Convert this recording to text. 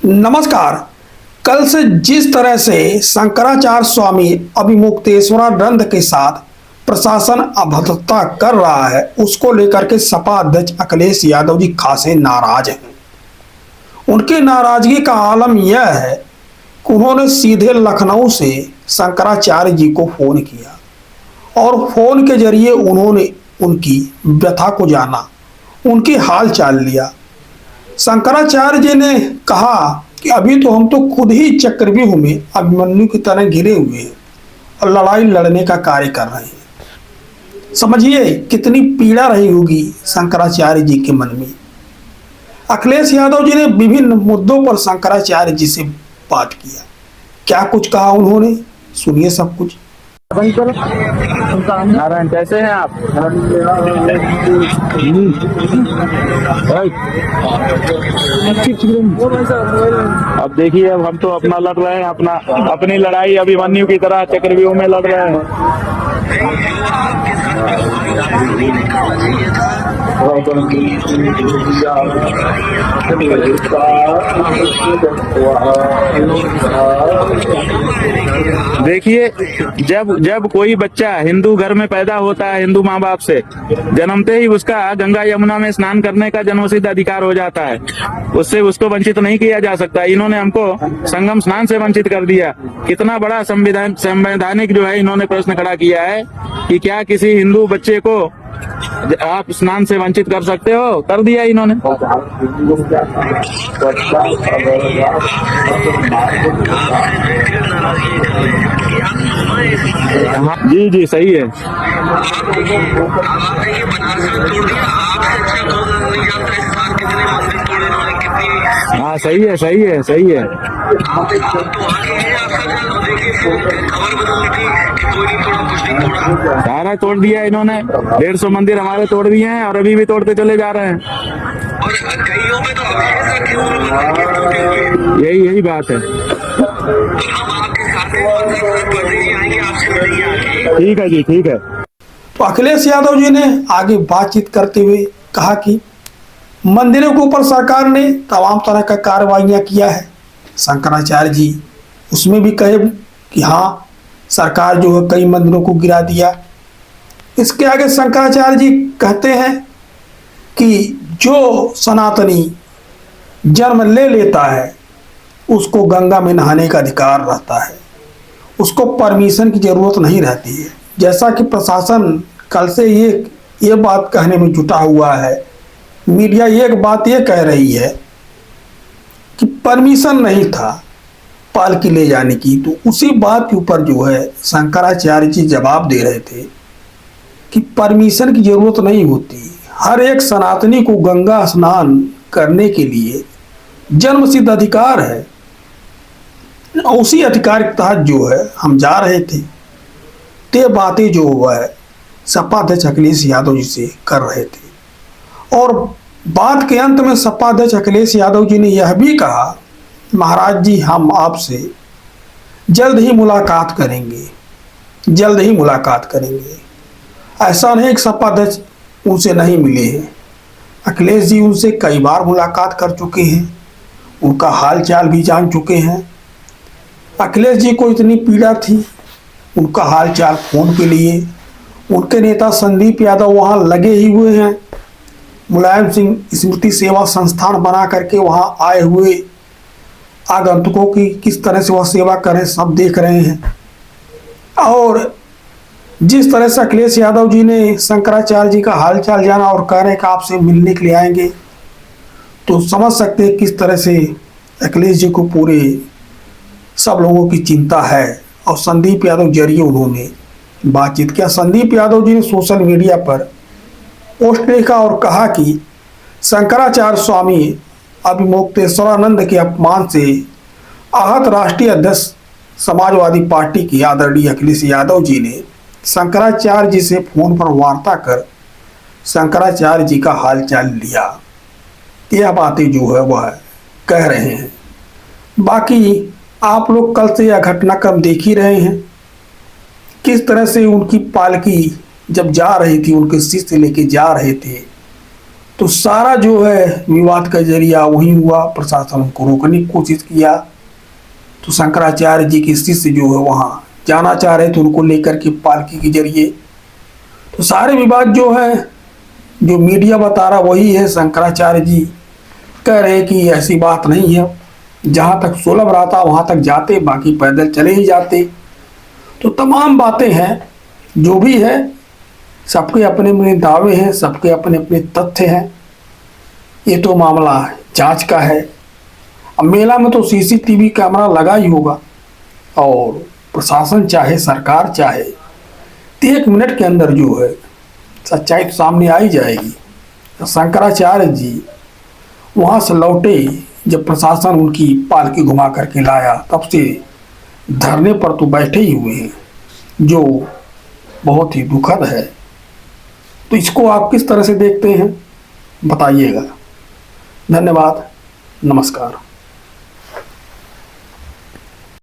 नमस्कार। कल से जिस तरह से शंकराचार्य स्वामी अभिमुक्तेश्वरानंद के साथ प्रशासन अभद्रता कर रहा है, उसको लेकर के सपा अध्यक्ष अखिलेश यादव जी खासे नाराज हैं। उनकी नाराजगी का आलम यह है कि उन्होंने सीधे लखनऊ से शंकराचार्य जी को फोन किया और फोन के जरिए उन्होंने उनकी व्यथा को जाना, उनकी हाल चाल लिया। शंकराचार्य जी ने कहा कि अभी तो हम तो खुद ही चक्रव्यूह में अभिमन्यु की तरह घिरे हुए हैं और लड़ाई लड़ने का कार्य कर रहे हैं। समझिए कितनी पीड़ा रही होगी शंकराचार्य जी के मन में। अखिलेश यादव जी ने विभिन्न मुद्दों पर शंकराचार्य जी से बात किया। क्या कुछ कहा उन्होंने, सुनिए सब कुछ। नारायण, कैसे हैं आप? अब देखिए, अब हम तो अपना लड़ रहे हैं, अपनी लड़ाई अभिमन्यु की तरह चक्रव्यूह में लड़ रहे हैं। देखिए, जब कोई बच्चा हिंदू घर में पैदा होता है, हिंदू माँ बाप से जन्मते ही उसका गंगा यमुना में स्नान करने का जन्मसिद्ध अधिकार हो जाता है। उससे उसको वंचित नहीं किया जा सकता। इन्होंने हमको संगम स्नान से वंचित कर दिया। कितना बड़ा संवैधानिक जो है इन्होंने प्रश्न खड़ा किया है कि क्या किसी हिंदू बच्चे को आप स्नान से वंचित कर सकते हो? कर दिया इन्होंने। जी जी, सही है। हाँ, सही है, सही है, सही है। सारा तोड़ दिया इन्होंने। 150 मंदिर हमारे तोड़ दिए हैं और अभी भी तोड़ते चले जा रहे हैं। यही बात है। ठीक है जी, ठीक है। तो अखिलेश यादव जी ने आगे बातचीत करते हुए कहा कि मंदिरों के ऊपर सरकार ने तमाम तरह का कार्रवाइयाँ किया है। शंकराचार्य जी उसमें भी कहे कि हाँ, सरकार जो है कई मंदिरों को गिरा दिया। इसके आगे शंकराचार्य जी कहते हैं कि जो सनातनी जन्म ले लेता है उसको गंगा में नहाने का अधिकार रहता है, उसको परमिशन की जरूरत नहीं रहती है। जैसा कि प्रशासन कल से ये बात कहने में जुटा हुआ है, मीडिया एक बात ये कह रही है कि परमिशन नहीं था पालकी ले जाने की, तो उसी बात के ऊपर जो है शंकराचार्य जी जवाब दे रहे थे कि परमिशन की जरूरत नहीं होती। हर एक सनातनी को गंगा स्नान करने के लिए जन्मसिद्ध अधिकार है। उसी अधिकार के तहत जो है हम जा रहे थे। ते बातें जो हुआ है सपा अध्यक्ष अखिलेश यादव जी से कर रहे थे। और बात के अंत में सपा अध्यक्ष अखिलेश यादव जी ने यह भी कहा, महाराज जी हम आपसे जल्द ही मुलाकात करेंगे, जल्द ही मुलाकात करेंगे। ऐसा नहीं कि सपा अध्यक्ष उनसे नहीं मिले हैं। अखिलेश जी उनसे कई बार मुलाकात कर चुके हैं, उनका हाल चाल भी जान चुके हैं। अखिलेश जी को इतनी पीड़ा थी, उनका हाल चाल फोन पे लिए। उनके नेता संदीप यादव वहाँ लगे ही हुए हैं। मुलायम सिंह स्मृति सेवा संस्थान बना करके वहाँ आए हुए आगंतुकों की किस तरह से वह सेवा करें सब देख रहे हैं। और जिस तरह से अखिलेश यादव जी ने शंकराचार्य जी का हाल चाल जाना और कह रहे कि आपसे मिलने के लिए आएंगे, तो समझ सकते हैं किस तरह से अखिलेश जी को पूरे सब लोगों की चिंता है। और संदीप यादव जरिए उन्होंने बातचीत किया। संदीप यादव जी ने सोशल मीडिया पर पोस्ट लिखा और कहा कि शंकराचार्य स्वामी अभिमुक्तेश्वरानंद के अपमान से आहत राष्ट्रीय अध्यक्ष समाजवादी पार्टी की आदरणीय अखिलेश यादव जी ने शंकराचार्य जी से फोन पर वार्ता कर शंकराचार्य जी का हाल चाल लिया। यह बातें जो है वह कह रहे हैं। बाकी आप लोग कल से यह घटनाक्रम देख ही रहे हैं, किस तरह से उनकी पालकी जब जा रही थी, उनके शिष्य लेके जा रहे थे तो सारा जो है विवाद का जरिया वही हुआ, प्रशासन उनको रोकने की कोशिश किया। तो शंकराचार्य जी के शिष्य जो है वहाँ जाना चाह रहे थे उनको लेकर के पालकी के जरिए। तो सारे विवाद जो है, जो मीडिया बता रहा वही है। शंकराचार्य जी कह रहे कि ऐसी बात नहीं है, जहाँ तक सुलभ रहा था वहाँ तक जाते, बाकी पैदल चले ही जाते। तो तमाम बातें हैं, जो भी है सबके अपने अपने दावे हैं, सबके अपने अपने तथ्य हैं। ये तो मामला जांच का है। अब मेला में तो सीसीटीवी कैमरा लगा ही होगा, और प्रशासन चाहे सरकार चाहे तो 1 मिनट के अंदर जो है सच्चाई तो सामने आ ही जाएगी। तो शंकराचार्य जी वहाँ से लौटे, जब प्रशासन उनकी पालकी घुमा करके लाया, तब से धरने पर तो बैठे ही हुए हैं, जो बहुत ही दुखद है। तो इसको आप किस तरह से देखते हैं बताइएगा। धन्यवाद, नमस्कार।